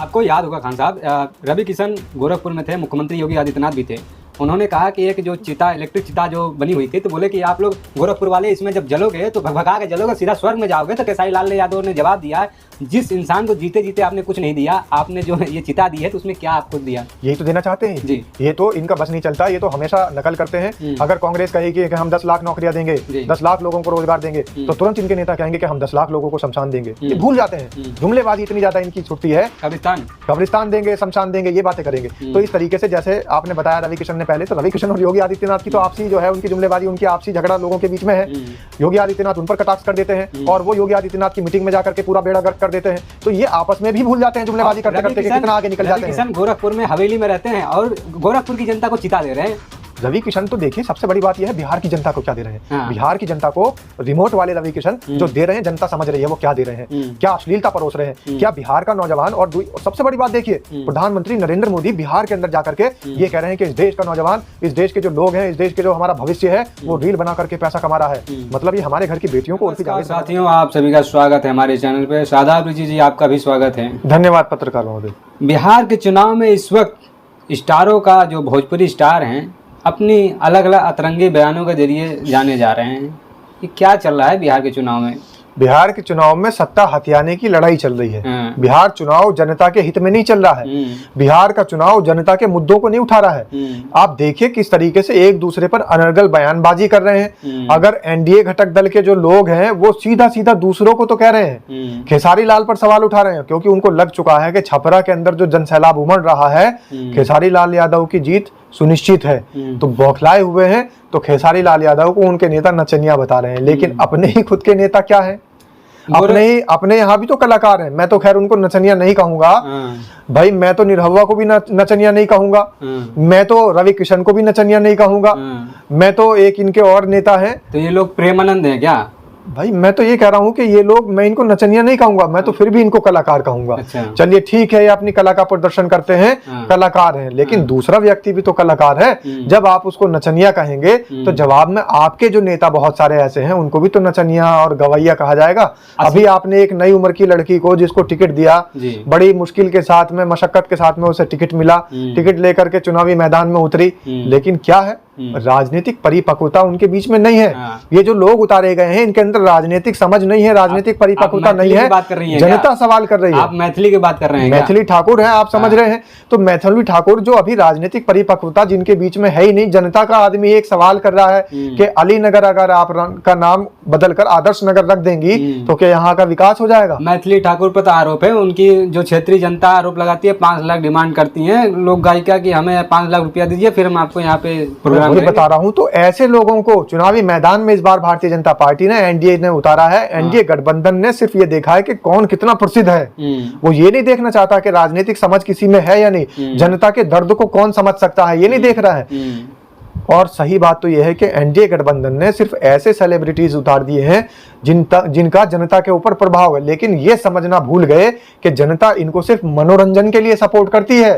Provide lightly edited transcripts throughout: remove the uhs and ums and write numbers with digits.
आपको याद होगा खान साहब, रवि किशन गोरखपुर में थे, मुख्यमंत्री योगी आदित्यनाथ भी थे। उन्होंने कहा कि एक जो चिता, इलेक्ट्रिक चिता जो बनी हुई थी, तो बोले कि आप लोग गोरखपुर वाले इसमें जब जलोगे तो भगा के जलोगे, सीधा स्वर्ग में जाओगे। तो केसारी लाल यादव ने जवाब दिया, जिस इंसान को जीते जीते आपने कुछ नहीं दिया, आपने जो ये चिता दी है तो उसमें क्या आपको दिया? यही तो देना चाहते हैं जी। ये तो इनका बस नहीं चलता, ये तो हमेशा नकल करते हैं। अगर कांग्रेस कहेगी कि हम 10 लाख नौकरियां देंगे, 10 लाख लोगों को रोजगार देंगे, तो तुरंत इनके नेता कहेंगे कि हम 10 लाख लोगों को शमशान देंगे। ये भूल जाते हैं, जुमलेबाजी इतनी ज्यादा इनकी छुट्टी है। कब्रिस्तान देंगे, शमशान देंगे, ये बातें करेंगे। तो इस तरीके से जैसे आपने बताया रवि किशन ने पहले, तो रवि किशन और योगी आदित्यनाथ की तो आपसी जो है उनकी जुमलेबाजी, उनकी आपसी झगड़ा लोगों के बीच में है। योगी आदित्यनाथ उन पर कटाक्ष कर देते हैं और वो योगी आदित्यनाथ की मीटिंग में जाकर के पूरा बेड़ा गर्क कर देते हैं। तो ये आपस में भी भूल जाते हैं जुमलेबाजी करते करते कितना आगे निकल जाते हैं। किशन गोरखपुर में हवेली में रहते हैं और गोरखपुर की जनता को चिता दे रहे हैं। रवि किशन तो देखिए, सबसे बड़ी बात यह है बिहार की जनता को क्या दे रहे हैं। हाँ। बिहार की जनता को रिमोट वाले रवि किशन जो दे रहे हैं, जनता समझ रही है वो क्या दे रहे हैं, क्या अश्लीलता परोस रहे हैं, क्या बिहार का नौजवान। और सबसे बड़ी बात देखिए, प्रधानमंत्री नरेंद्र मोदी बिहार के अंदर जाकर के ये कह रहे हैं कि इस देश का नौजवान, इस देश के जो लोग हैं, इस देश के जो हमारा भविष्य है, वो रील बना करके पैसा कमा रहा है। मतलब ये हमारे घर की बेटियों को। साथियों, आप सभी का स्वागत है हमारे चैनल पे। शादाब रिची जी, आपका भी स्वागत है। धन्यवाद पत्रकार महोदय। बिहार के चुनाव में इस वक्त स्टारों का, जो भोजपुरी स्टार हैं, अपनी अलग अलग अतरंगी बयानों के जरिए जाने जा रहे हैं। ये क्या चल रहा है बिहार के चुनाव में? बिहार के चुनाव में सत्ता हथियाने की लड़ाई चल रही है। बिहार चुनाव जनता के हित में नहीं चल रहा है। बिहार का चुनाव जनता के मुद्दों को नहीं उठा रहा है। आप देखिए किस तरीके से एक दूसरे पर अनर्गल बयानबाजी कर रहे हैं। अगर एनडीए घटक दल के जो लोग हैं वो सीधा सीधा दूसरों को तो कह रहे हैं, खेसारी लाल पर सवाल उठा रहे हैं, क्योंकि उनको लग चुका है कि छपरा के अंदर जो जनसैलाब उमड़ रहा है, खेसारी लाल यादव की जीत सुनिश्चित है। तो बौखलाए हुए हैं, तो खेसारी लाल यादव को उनके नेता नचनिया बता रहे हैं। लेकिन अपने ही खुद के नेता क्या है? अपने यहाँ भी तो कलाकार हैं। मैं तो खैर उनको नचनिया नहीं कहूंगा भाई, मैं तो निरहुआ को भी नचनिया नहीं कहूंगा, मैं तो रवि किशन को भी नचनिया नहीं कहूंगा, मैं तो एक इनके और नेता हैं। तो ये लोग प्रेमानंद हैं क्या? भाई मैं तो ये कह रहा हूँ कि ये लोग, मैं इनको नचनिया नहीं कहूंगा, मैं तो फिर भी इनको कलाकार कहूंगा। अच्छा। चलिए ठीक है, ये अपनी कला का प्रदर्शन करते हैं, कलाकार हैं, लेकिन दूसरा व्यक्ति भी तो कलाकार है। जब आप उसको नचनिया कहेंगे तो जवाब में आपके जो नेता बहुत सारे ऐसे हैं, उनको भी तो नचनिया और गवैया कहा जाएगा। अभी आपने एक नई उम्र की लड़की को, जिसको टिकट दिया, बड़ी मुश्किल के साथ में, मशक्कत के साथ में उसे टिकट मिला, टिकट लेकर के चुनावी मैदान में उतरी, लेकिन क्या है, राजनीतिक परिपक्वता उनके बीच में नहीं है। ये जो लोग उतारे गए हैं, इनके अंदर राजनीतिक समझ नहीं है, राजनीतिक परिपक्वता नहीं है। जनता सवाल कर रही है। आप मैथिली की बात कर रहे हैं? मैथिली ठाकुर है, आप समझ रहे हैं। तो मैथिली ठाकुर जो अभी राजनीतिक परिपक्वता जिनके बीच में है ही नहीं। जनता का आदमी एक सवाल कर रहा है कि अली नगर अगर आप का नाम बदलकर आदर्श नगर रख देंगी तो क्या यहाँ का विकास हो जाएगा? मैथिली ठाकुर पर तो आरोप है, उनकी जो क्षेत्रीय जनता आरोप लगाती है, 5 लाख डिमांड करती है लोक गायिका की, हमें 5 लाख रुपया दीजिए, फिर हम आपको यहाँ पे प्रोग्राम बता रहा हूं। तो ऐसे लोगों को चुनावी मैदान में इस बार भारतीय जनता पार्टी ने, एनडीए ने उतारा है। एनडीए गठबंधन ने सिर्फ ये देखा है कि कौन कितना प्रसिद्ध है। वो ये नहीं देखना चाहता कि राजनीतिक समझ किसी में है या नहीं, जनता के दर्द को कौन समझ सकता है, ये नहीं देख रहा है। और सही बात तो यह है कि एनडीए गठबंधन ने सिर्फ ऐसे सेलिब्रिटीज उतार दिए हैं जिनका जनता के ऊपर प्रभाव है, लेकिन ये समझना भूल गए कि जनता इनको सिर्फ मनोरंजन के लिए सपोर्ट करती है।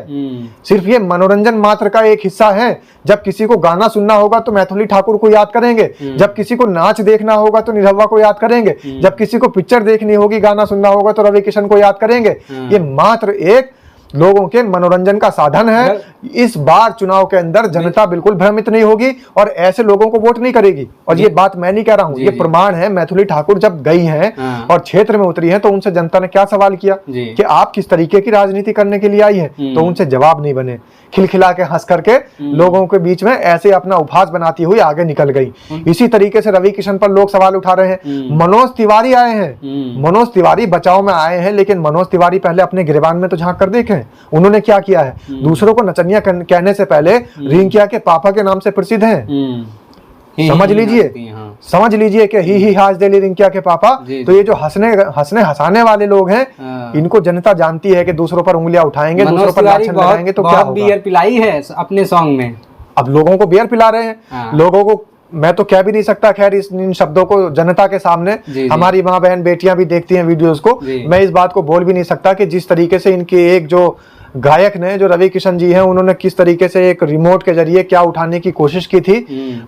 सिर्फ ये मनोरंजन मात्र का एक हिस्सा है। जब किसी को गाना सुनना होगा तो मैथिली ठाकुर को याद करेंगे, जब किसी को नाच देखना होगा तो निरहुआ को याद करेंगे, जब किसी को पिक्चर देखनी होगी, गाना सुनना होगा तो रवि किशन को याद करेंगे। ये मात्र एक लोगों के मनोरंजन का साधन है। इस बार चुनाव के अंदर जनता बिल्कुल भ्रमित नहीं होगी और ऐसे लोगों को वोट नहीं करेगी। और ये बात मैं नहीं कह रहा हूँ, ये प्रमाण है। मैथिली ठाकुर जब गई हैं और क्षेत्र में उतरी हैं तो उनसे जनता ने क्या सवाल किया कि आप किस तरीके की राजनीति करने के लिए आई हैं, तो उनसे जवाब नहीं बने। खिलखिला के हंस करके लोगों के बीच में ऐसे अपना उपहास बनाती हुई आगे निकल गई। इसी तरीके से रवि किशन पर लोग सवाल उठा रहे हैं। मनोज तिवारी आए हैं, मनोज तिवारी बचाव में आए हैं, लेकिन मनोज तिवारी पहले अपने गिरबान में तो झांक कर देखें उन्होंने क्या किया है। दूसरों को नचनिया कहने से पहले रिंकिया के पापा के नाम से प्रसिद्ध हैं। समझ लीजिए कि ही हाज दिली रिंकिया के पापा। तो ये जो हंसने हंसाने वाले लोग हैं, इनको जनता जानती है कि दूसरों पर उंगलियां उठाएंगे, दूसरों पर लाछन लगाएंगे तो क्या होगा। बियर पिलाई है अपने सॉन्ग में, अब लोगों को बियर पिला रहे हैं। लोगों को मैं तो कह भी नहीं सकता खैर इन शब्दों को जनता के सामने। हमारी माँ बहन बेटियां भी देखती हैं वीडियोस को। मैं इस बात को बोल भी नहीं सकता कि जिस तरीके से इनके एक जो गायक ने, जो रवि किशन जी हैं, उन्होंने किस तरीके से एक रिमोट के जरिए क्या उठाने की कोशिश की थी,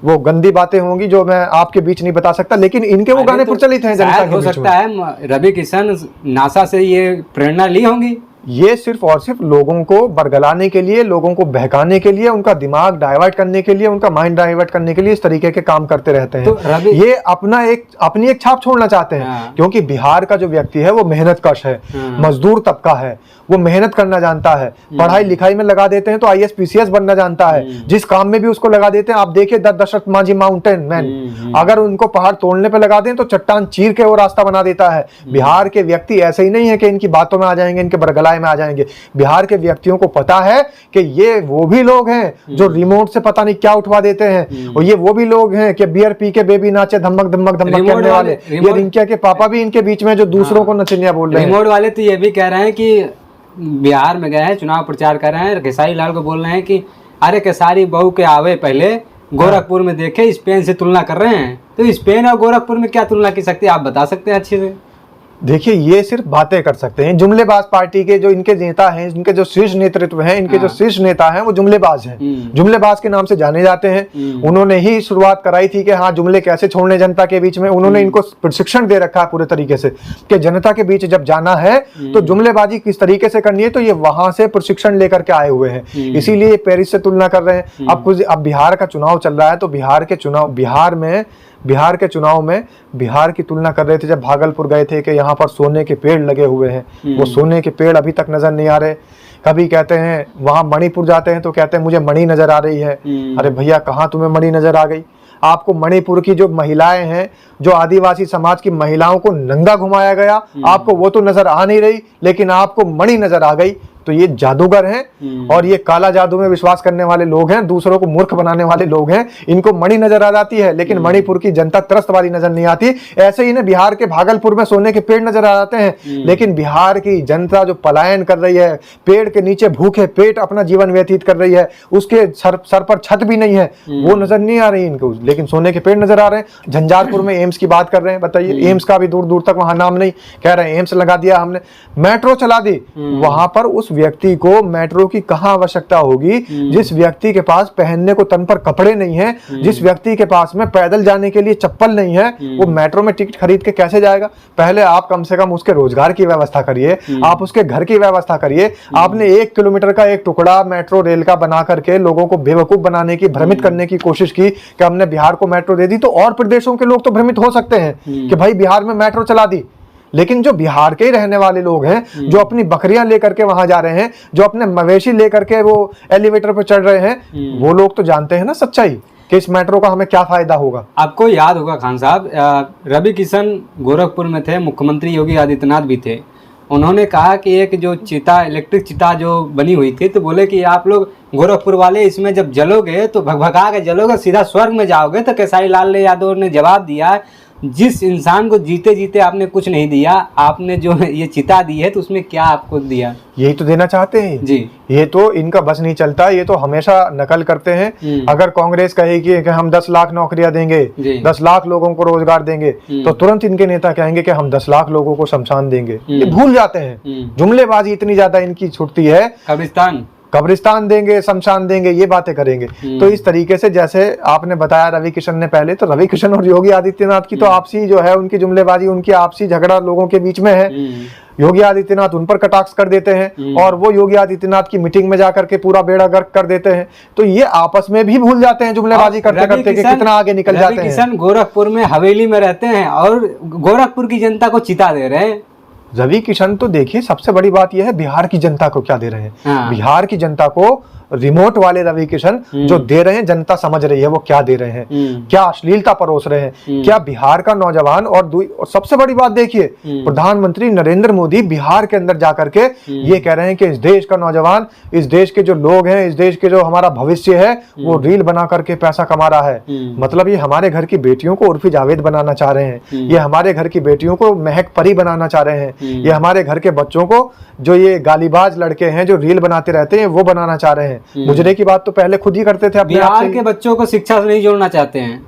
वो गंदी बातें होंगी जो मैं आपके बीच नहीं बता सकता, लेकिन इनके वो गाने प्रचलित हैं जनता के बीच में। हो सकता है रवि किशन नासा से ये प्रेरणा ली होंगी ये सिर्फ और सिर्फ लोगों को बरगलाने के लिए, लोगों को बहकाने के लिए, उनका दिमाग डाइवर्ट करने के लिए, उनका माइंड डाइवर्ट करने के लिए इस तरीके के काम करते रहते हैं। तो ये अपनी एक छाप छोड़ना चाहते हैं। हाँ। क्योंकि बिहार का जो व्यक्ति है वो मेहनत कश है, मजदूर तबका है, वो मेहनत करना जानता है, पढ़ाई लिखाई में लगा देते हैं तो IAS PCS बनना जानता है, जिस काम में भी उसको लगा देते हैं। आप देखिए दशरथ मांझी माउंटेन मैन, अगर उनको पहाड़ तोड़ने पे लगा दें तो चट्टान चीर के वो रास्ता बना देता है। बिहार के व्यक्ति ऐसे ही नहीं है कि इनकी बातों में आ जाएंगे, इनके बरगलाए में आ जाएंगे। बिहार के व्यक्तियों को पता है कि ये वो भी लोग हैं जो रिमोट से पता नहीं क्या उठवा देते हैं, और ये वो भी लोग हैं कि बियर पी के बेबी नाचे धमक धमक धमक करने वाले। ये रिंकिया के पापा भी इनके बीच में जो दूसरों को नचनिया बोल रहे हैं। रिमोट वाले तो ये भी कह रहे हैं कि बिहार में गए हैं, चुनाव प्रचार कर रहे हैं, खेसारी लाल को बोल रहे हैं कि अरे खेसारी बहू के आवे पहले गोरखपुर में देखे, स्पेन से तुलना कर रहे हैं। तो स्पेन और गोरखपुर में क्या तुलना की सकती है, आप बता सकते हैं अच्छे से? देखिए ये सिर्फ बातें कर सकते हैं। जुमलेबाज पार्टी के जो इनके नेता हैं, इनके जो शीर्ष नेतृत्व हैं, इनके जो शीर्ष नेता हैं वो जुमलेबाज हैं, जुमलेबाज के नाम से जाने जाते हैं। उन्होंने ही शुरुआत कराई थी कि हाँ जुमले कैसे छोड़ने जनता के बीच में। उन्होंने इनको प्रशिक्षण दे रखा है पूरे तरीके से कि जनता के बीच जब जाना है तो जुमलेबाजी किस तरीके से करनी है, तो ये वहां से प्रशिक्षण लेकर के आए हुए हैं। इसीलिए पेरिस से तुलना कर रहे हैं। अब बिहार का चुनाव चल रहा है तो बिहार के चुनाव में बिहार की तुलना कर रहे थे। जब भागलपुर गए थे कि यहाँ पर सोने के पेड़ लगे हुए हैं, वो सोने के पेड़ अभी तक नजर नहीं आ रहे। कभी कहते हैं वहां मणिपुर जाते हैं तो कहते हैं मुझे मणि नजर आ रही है। अरे भैया कहाँ तुम्हें मणि नजर आ गई? आपको मणिपुर की जो महिलाएं हैं, जो आदिवासी समाज की महिलाओं को नंगा घुमाया गया, आपको वो तो नजर आ नहीं रही, लेकिन आपको मणि नजर आ गई। तो ये जादूगर हैं और ये काला जादू में विश्वास करने वाले लोग हैं, दूसरों को मूर्ख बनाने वाले लोग हैं। इनको मणि नजर आ जाती है लेकिन मणिपुर की जनता त्रस्त वाली नजर नहीं आती। ऐसे ही ना बिहार के भागलपुर में सोने के पेड़ नजर आ जाते हैं, लेकिन बिहार की जनता जो पलायन कर रही है, पेड़ के नीचे भूखे पेट अपना जीवन व्यतीत कर रही है, उसके सर पर छत भी नहीं है, वो नजर नहीं आ रही इनको, लेकिन सोने के पेड़ नजर आ रहे हैं। झंझारपुर में एम्स की बात कर रहे हैं, बताइए एम्स का भी दूर दूर तक वहां नाम नहीं, कह रहे हैं एम्स लगा दिया हमने, मेट्रो चला दी। वहां पर उस व्यक्ति को मेट्रो की कहां आवश्यकता होगी? जिस व्यक्ति के पास पहनने को तन पर कपड़े नहीं है, जिस व्यक्ति के पास में पैदल जाने के लिए चप्पल नहीं है, वो मेट्रो में टिकट खरीद के कैसे जाएगा? पहले आप कम से कम उसके रोजगार की व्यवस्था करिए, आप उसके घर की व्यवस्था करिए। आपने 1 किलोमीटर का एक टुकड़ा मेट्रो रेल का बना करके लोगों को बेवकूफ बनाने की, भ्रमित करने की कोशिश की कि हमने बिहार को मेट्रो दे दी, तो और प्रदेशों के लोग तो भ्रमित हो सकते हैं कि भाई बिहार में मेट्रो चला दी। लेकिन जो बिहार के ही रहने वाले लोग हैं, जो अपनी बकरियां लेकर के वहां जा रहे हैं, जो अपने मवेशी लेकर के वो एलिवेटर पर चढ़ रहे हैं, वो लोग तो जानते हैं ना सच्चाई कि इस मेट्रो का हमें क्या फायदा होगा। आपको याद होगा खान साहब, रवि किशन गोरखपुर में थे, मुख्यमंत्री योगी आदित्यनाथ भी थे। उन्होंने कहा कि एक जो चिता, इलेक्ट्रिक चिता जो बनी हुई थी, तो बोले कि आप लोग गोरखपुर वाले इसमें जब जलोगे तो भगभगा के जलोगे, सीधा स्वर्ग में जाओगे। तो खेसारी लाल यादव ने जवाब दिया, जिस इंसान को जीते जीते आपने कुछ नहीं दिया, आपने जो ये चिता दी है तो उसमें क्या आपको दिया? यही तो देना चाहते हैं जी। ये तो इनका बस नहीं चलता, ये तो हमेशा नकल करते हैं। अगर कांग्रेस कहेगी कि हम 10 लाख नौकरियां देंगे, 10 लाख लोगों को रोजगार देंगे, तो तुरंत इनके नेता कहेंगे कि हम 10 लाख लोगों को शमशान देंगे। ये भूल जाते हैं, जुमलेबाजी इतनी ज्यादा इनकी छुटती है। कब्रिस्तान देंगे, शमशान देंगे, ये बातें करेंगे। तो इस तरीके से जैसे आपने बताया रवि किशन ने पहले, तो रवि किशन और योगी आदित्यनाथ की तो आपसी जो है उनकी जुमलेबाजी, उनकी आपसी झगड़ा लोगों के बीच में है। योगी आदित्यनाथ उन पर कटाक्ष कर देते हैं और वो योगी आदित्यनाथ की मीटिंग में जाकर के पूरा बेड़ा गर्क कर देते हैं। तो ये आपस में भी भूल जाते हैं जुमलेबाजी करते करते कि कितना आगे निकल जाते हैं। किशन गोरखपुर में हवेली में रहते हैं और गोरखपुर की जनता को चिता दे रहे हैं। रवि किशन तो देखिए, सबसे बड़ी बात यह है बिहार की जनता को क्या दे रहे हैं। बिहार की जनता को रिमोट वाले रवि किशन जो दे रहे हैं, जनता समझ रही है वो क्या दे रहे हैं, क्या अश्लीलता परोस रहे हैं, क्या बिहार का नौजवान। और सबसे बड़ी बात देखिए, प्रधानमंत्री नरेंद्र मोदी बिहार के अंदर जाकर के ये कह रहे हैं कि इस देश का नौजवान, इस देश के जो लोग हैं, इस देश के जो हमारा भविष्य है, वो रील बना करके पैसा कमा रहा है। मतलब ये हमारे घर की बेटियों को उर्फी जावेद बनाना चाह रहे हैं, ये हमारे घर की बेटियों को महक परी बनाना चाह रहे हैं, ये हमारे घर के बच्चों को जो ये गालीबाज लड़के हैं जो रील बनाते रहते हैं वो बनाना चाह रहे हैं। मुजरे की बात तो पहले खुद ही करते थे। अपने बिहार के बच्चों को शिक्षा से नहीं जोड़ना चाहते हैं,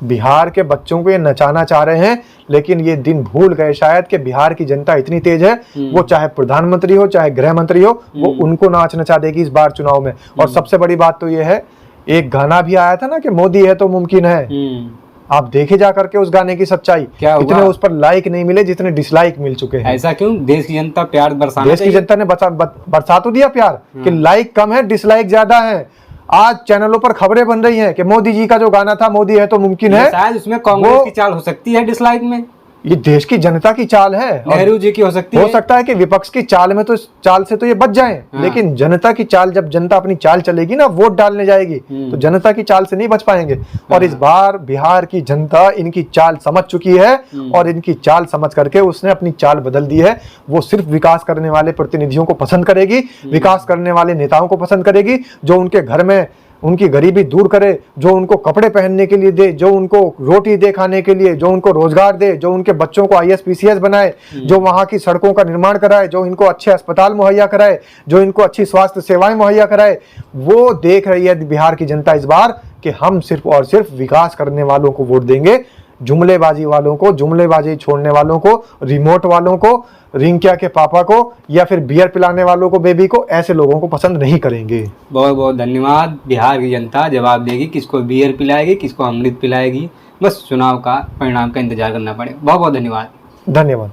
बिहार के बच्चों को ये नचाना चाह रहे हैं, लेकिन ये दिन भूल गए शायद कि बिहार की जनता इतनी तेज है, वो चाहे प्रधानमंत्री हो चाहे गृह मंत्री हो, वो उनको नाच नचा देगी इस बार चुनाव में। और सबसे बड़ी बात तो ये है, एक गाना भी आया था ना कि मोदी है तो मुमकिन है, आप देखे जा करके उस गाने की सच्चाई, क्या हुआ? इतने उस पर लाइक नहीं मिले जितने डिसलाइक मिल चुके हैं। ऐसा क्यों? देश की जनता प्यार बरसाना देश की चाहिए। जनता ने बरसा तो दिया प्यार कि लाइक कम है डिसलाइक ज्यादा है। आज चैनलों पर खबरें बन रही हैं कि मोदी जी का जो गाना था मोदी है तो मुमकिन है, शायद उसमें कांग्रेस वो- की चाल हो सकती है डिसलाइक में, ये देश की जनता की चाल है। और नेहरू जी की हो सकती हो है। सकता है कि विपक्ष की चाल में तो इस चाल से तो ये बच जाएं, हाँ। लेकिन जनता की चाल, जब जनता अपनी चाल चलेगी ना, वोट डालने जाएगी, तो जनता की चाल से नहीं बच पाएंगे। और इस बार बिहार की जनता इनकी चाल समझ चुकी है और इनकी चाल समझ करके उसने अपनी चाल बदल दी है। वो सिर्फ विकास करने वाले प्रतिनिधियों को पसंद करेगी, विकास करने वाले नेताओं को पसंद करेगी, जो उनके घर में उनकी गरीबी दूर करे, जो उनको कपड़े पहनने के लिए दे, जो उनको रोटी दे खाने के लिए, जो उनको रोजगार दे, जो उनके बच्चों को IAS PCS बनाए, जो वहाँ की सड़कों का निर्माण कराए, जो इनको अच्छे अस्पताल मुहैया कराए, जो इनको अच्छी स्वास्थ्य सेवाएं मुहैया कराए। वो देख रही है बिहार की जनता इस बार कि हम सिर्फ और सिर्फ विकास करने वालों को वोट देंगे, जुमलेबाजी वालों को, जुमलेबाजी छोड़ने वालों को, रिमोट वालों को, रिंकिया के पापा को या फिर बियर पिलाने वालों को, बेबी को, ऐसे लोगों को पसंद नहीं करेंगे। बहुत बहुत धन्यवाद। बिहार की जनता जवाब देगी, किसको बियर पिलाएगी, किसको अमृत पिलाएगी। बस चुनाव का परिणाम का इंतजार करना पड़ेगा। बहुत बहुत धन्यवाद। धन्यवाद।